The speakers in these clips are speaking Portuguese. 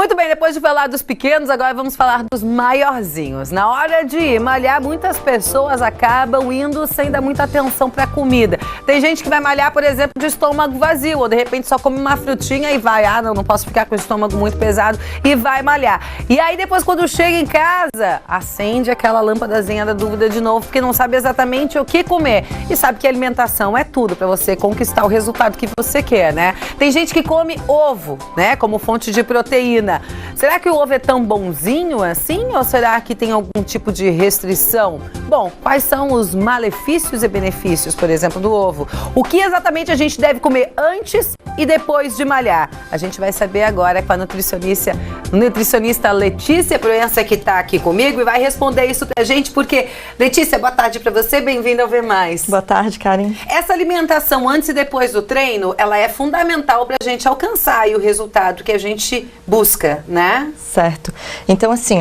Muito bem, depois de falar dos pequenos, agora vamos falar dos maiorzinhos. Na hora de malhar, muitas pessoas acabam indo sem dar muita atenção para a comida. Tem gente que vai malhar, por exemplo, de estômago vazio, ou de repente só come uma frutinha e vai, não posso ficar com o estômago muito pesado, e vai malhar. E aí depois, quando chega em casa, acende aquela lâmpadazinha da dúvida de novo, porque não sabe exatamente o que comer. E sabe que alimentação é tudo para você conquistar o resultado que você quer, né? Tem gente que come ovo, né, como fonte de proteína. Será que o ovo é tão bonzinho assim ou será que tem algum tipo de restrição? Bom, quais são os malefícios e benefícios, por exemplo, do ovo? O que exatamente a gente deve comer antes e depois de malhar? A gente vai saber agora com a nutricionista Letícia Proença, que está aqui comigo e vai responder isso pra gente, porque, Letícia, boa tarde para você, bem-vinda ao Ver Mais. Boa tarde, Karen. Essa alimentação antes e depois do treino, ela é fundamental para a gente alcançar aí o resultado que a gente busca, né? Certo. Então, assim,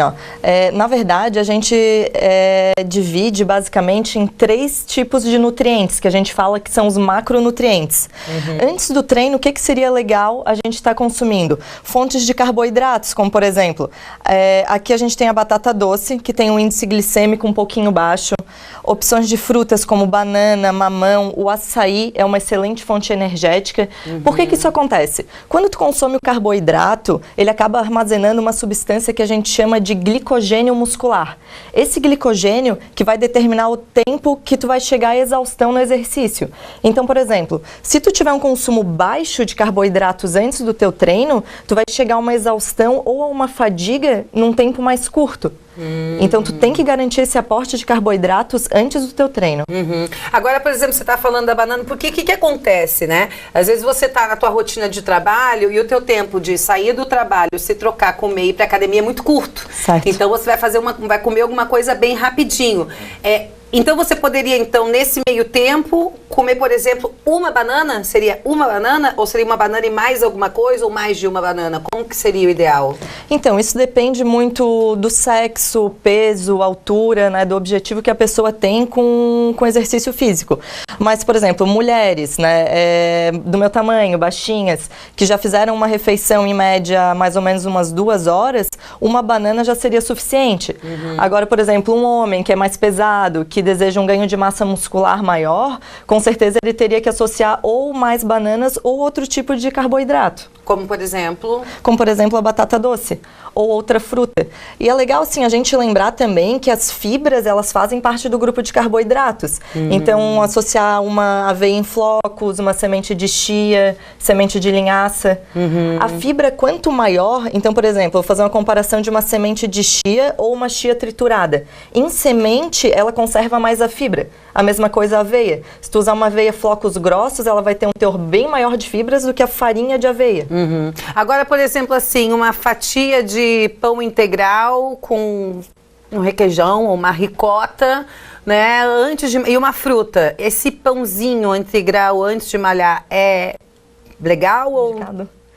na verdade, a gente divide basicamente em 3 tipos de nutrientes, que a gente fala que são os macronutrientes. Antes do treino, o que seria legal a gente estar consumindo? Fontes de carboidratos, como por exemplo, aqui a gente tem a batata doce, que tem um índice glicêmico um pouquinho baixo. Opções de frutas como banana, mamão, o açaí é uma excelente fonte energética. Por que isso acontece? Quando tu consome o carboidrato, ele acaba armazenando uma substância que a gente chama de glicogênio muscular. Esse glicogênio que vai determinar o tempo que tu vai chegar à exaustão no exercício. Então, por exemplo, se tu tiver um consumo baixo de carboidratos antes do teu treino, tu vai chegar a uma exaustão ou a uma fadiga num tempo mais curto. Então, tu tem que garantir esse aporte de carboidratos antes do teu treino. Agora, por exemplo, você está falando da banana, porque o que acontece, né? Às vezes você está na tua rotina de trabalho e o teu tempo de sair do trabalho, se trocar, comer e ir para academia é muito curto. Certo. Então, você vai comer alguma coisa bem rapidinho. Então, você poderia, nesse meio tempo, comer, por exemplo, uma banana? Seria uma banana? Ou seria uma banana e mais alguma coisa? Ou mais de uma banana? Como que seria o ideal? Então, isso depende muito do sexo, peso, altura, né? Do objetivo que a pessoa tem com exercício físico. Mas, por exemplo, mulheres, né? Do meu tamanho, baixinhas, que já fizeram uma refeição em média mais ou menos umas 2 horas, uma banana já seria suficiente. Agora, por exemplo, um homem que é mais pesado, que deseja um ganho de massa muscular maior, com certeza ele teria que associar ou mais bananas ou outro tipo de carboidrato. Como por exemplo? Como por exemplo a batata doce ou outra fruta. E é legal assim a gente lembrar também que as fibras elas fazem parte do grupo de carboidratos. Então associar uma aveia em flocos, uma semente de chia, semente de linhaça. A fibra quanto maior, então por exemplo, vou fazer uma comparação de uma semente de chia ou uma chia triturada. Em semente ela conserva mais a fibra. A mesma coisa a aveia. Se tu usar uma aveia flocos grossos, ela vai ter um teor bem maior de fibras do que a farinha de aveia. Agora, por exemplo, assim, uma fatia de pão integral com um requeijão ou uma ricota, né, e uma fruta. Esse pãozinho integral antes de malhar é legal ou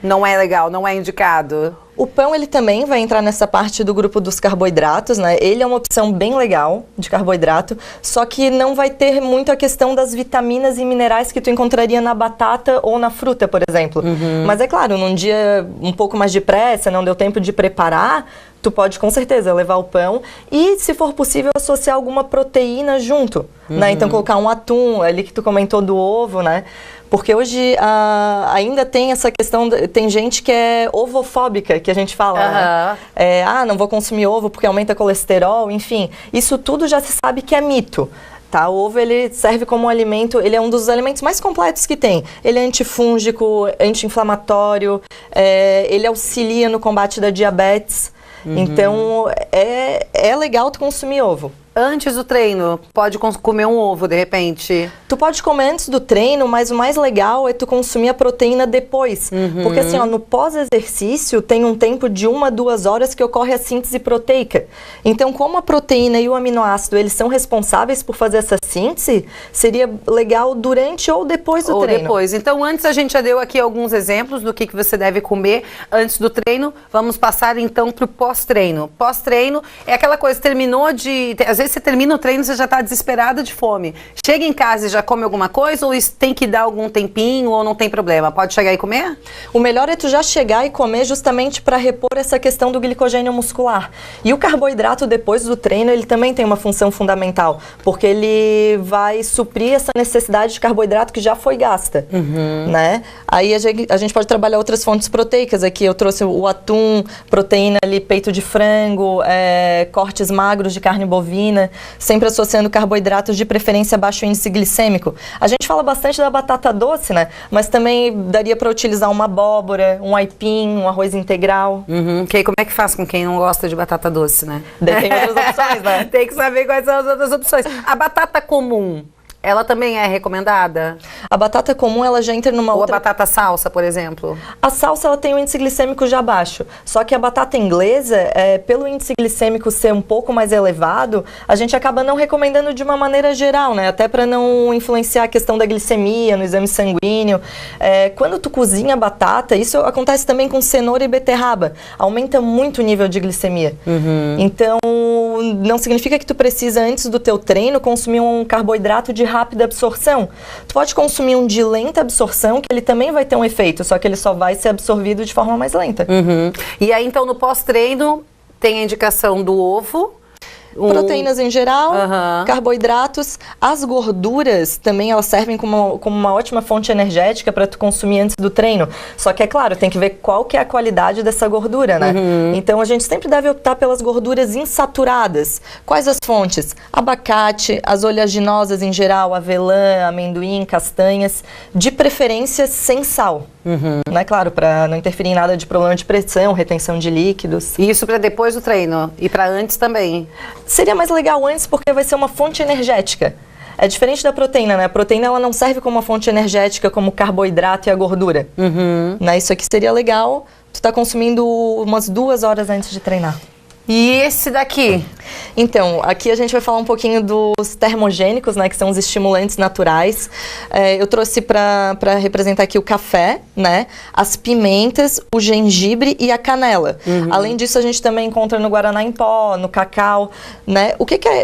não é legal, não é indicado? O pão, ele também vai entrar nessa parte do grupo dos carboidratos, né? Ele é uma opção bem legal de carboidrato, só que não vai ter muito a questão das vitaminas e minerais que tu encontraria na batata ou na fruta, por exemplo. Mas é claro, num dia um pouco mais de pressa, não deu tempo de preparar, tu pode com certeza levar o pão e, se for possível, associar alguma proteína junto, né? Então colocar um atum, ali que tu comentou do ovo, né? Porque hoje ainda tem essa questão, tem gente que é ovofóbica, que a gente fala, né? Não vou consumir ovo porque aumenta colesterol, enfim. Isso tudo já se sabe que é mito. Tá? O ovo ele serve como um alimento, ele é um dos alimentos mais completos que tem. Ele é antifúngico, anti-inflamatório, ele auxilia no combate da diabetes. Então, é legal tu consumir ovo. Antes do treino, pode comer um ovo, de repente? Tu pode comer antes do treino, mas o mais legal é tu consumir a proteína depois. Porque assim, no pós-exercício, tem um tempo de 1 a 2 horas que ocorre a síntese proteica. Então, como a proteína e o aminoácido, eles são responsáveis por fazer essa síntese, seria legal durante ou depois do treino. Depois. Então, antes a gente já deu aqui alguns exemplos do que você deve comer antes do treino. Vamos passar, então, para o pós-treino. Pós-treino é aquela coisa, terminou de... Às vezes você termina o treino, você já está desesperada de fome. Chega em casa e já come alguma coisa, ou isso tem que dar algum tempinho, ou não tem problema? Pode chegar e comer? O melhor é tu já chegar e comer justamente para repor essa questão do glicogênio muscular. E o carboidrato depois do treino, ele também tem uma função fundamental, porque ele vai suprir essa necessidade de carboidrato que já foi gasta, né? Aí a gente pode trabalhar outras fontes proteicas aqui. Eu trouxe o atum, proteína ali, peito de frango, cortes magros de carne bovina, sempre associando carboidratos de preferência baixo índice glicêmico. A gente fala bastante da batata doce, né? Mas também daria para utilizar uma abóbora, um aipim, um arroz integral. Ok, como é que faz com quem não gosta de batata doce, né? Tem outras opções, né? Tem que saber quais são as outras opções. A batata comum, ela também é recomendada? A batata comum, ela já entra numa outra... Ou a batata salsa, por exemplo? A salsa, ela tem um índice glicêmico já baixo. Só que a batata inglesa, pelo índice glicêmico ser um pouco mais elevado, a gente acaba não recomendando de uma maneira geral, né? Até para não influenciar a questão da glicemia no exame sanguíneo. Quando tu cozinha a batata, isso acontece também com cenoura e beterraba. Aumenta muito o nível de glicemia. Então, não significa que tu precisa, antes do teu treino, consumir um carboidrato de rápida absorção. Tu pode consumir um de lenta absorção, que ele também vai ter um efeito, só que ele só vai ser absorvido de forma mais lenta. E aí, então, no pós-treino, tem a indicação do ovo, proteínas em geral, carboidratos. As gorduras também, elas servem como uma ótima fonte energética para tu consumir antes do treino. Só que, é claro, tem que ver qual que é a qualidade dessa gordura, né? Então, a gente sempre deve optar pelas gorduras insaturadas. Quais as fontes? Abacate, as oleaginosas em geral, avelã, amendoim, castanhas. De preferência, sem sal. Né? Claro, para não interferir em nada de problema de pressão, retenção de líquidos. E isso para depois do treino? E para antes também? Seria mais legal antes, porque vai ser uma fonte energética. É diferente da proteína, né? A proteína, ela não serve como uma fonte energética como o carboidrato e a gordura. Né? Isso aqui seria legal, tu tá consumindo umas 2 horas antes de treinar. E esse daqui? Então, aqui a gente vai falar um pouquinho dos termogênicos, né, que são os estimulantes naturais. Eu trouxe para representar aqui o café, né, as pimentas, o gengibre e a canela. Além disso, a gente também encontra no guaraná em pó, no cacau, né?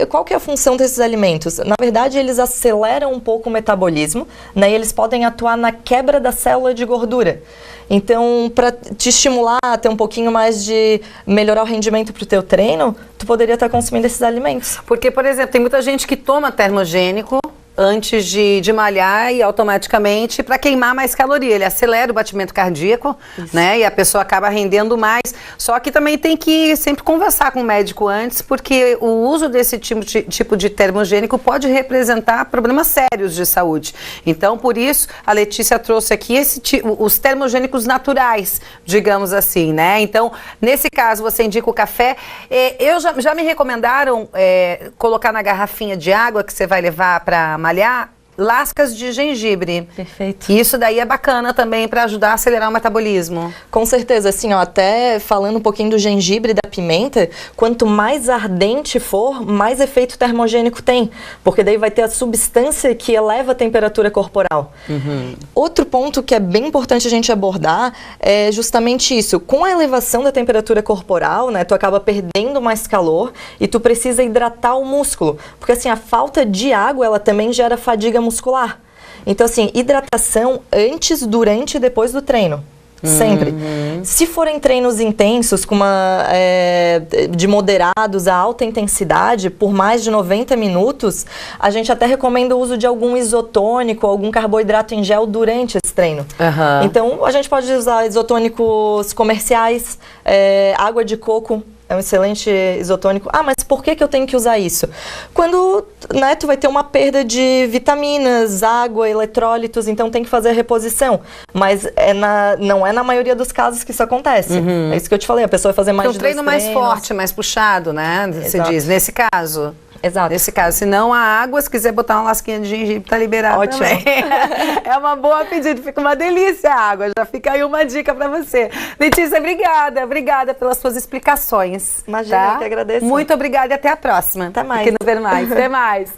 Qual que é a função desses alimentos? Na verdade, eles aceleram um pouco o metabolismo, né, e eles podem atuar na quebra da célula de gordura. Então, para te estimular a ter um pouquinho mais de melhorar o rendimento para o teu treino, tu poderia estar consumindo esses alimentos. Porque, por exemplo, tem muita gente que toma termogênico antes de malhar e automaticamente para queimar mais caloria. Ele acelera o batimento cardíaco, né? E a pessoa acaba rendendo mais. Só que também tem que sempre conversar com o médico antes, porque o uso desse tipo de termogênico pode representar problemas sérios de saúde. Então, por isso, a Letícia trouxe aqui os termogênicos naturais, digamos assim, né? Então, nesse caso, você indica o café. Já me recomendaram colocar na garrafinha de água que você vai levar para malhar, lascas de gengibre. Perfeito. Isso daí é bacana também para ajudar a acelerar o metabolismo. Com certeza, assim, ó, até falando um pouquinho do gengibre e da pimenta, quanto mais ardente for, mais efeito termogênico tem, porque daí vai ter a substância que eleva a temperatura corporal. Outro ponto que é bem importante a gente abordar é justamente isso. Com a elevação da temperatura corporal, né, tu acaba perdendo mais calor e tu precisa hidratar o músculo, porque assim, a falta de água, ela também gera fadiga muscular. Então, assim, hidratação antes, durante e depois do treino. Sempre. Se forem treinos intensos, de moderados a alta intensidade, por mais de 90 minutos, a gente até recomenda o uso de algum isotônico, algum carboidrato em gel durante esse treino. Então, a gente pode usar isotônicos comerciais, água de coco. É um excelente isotônico. Ah, mas por que eu tenho que usar isso? Quando, né, tu vai ter uma perda de vitaminas, água, eletrólitos, então tem que fazer a reposição. Mas não é na maioria dos casos que isso acontece. É isso que eu te falei, a pessoa vai fazer mais de 2 treinos. Um treino mais forte, mais puxado, né? Você diz, nesse caso. Exato. Nesse caso, se não a água, se quiser botar uma lasquinha de gengibre, tá liberado. Ótimo. Também. É uma boa pedida, fica uma delícia a água, já fica aí uma dica pra você. Letícia, obrigada pelas suas explicações. Imagina, eu que agradeço. Muito obrigada e até a próxima. Até mais. Aqui no Ver Mais. Até mais.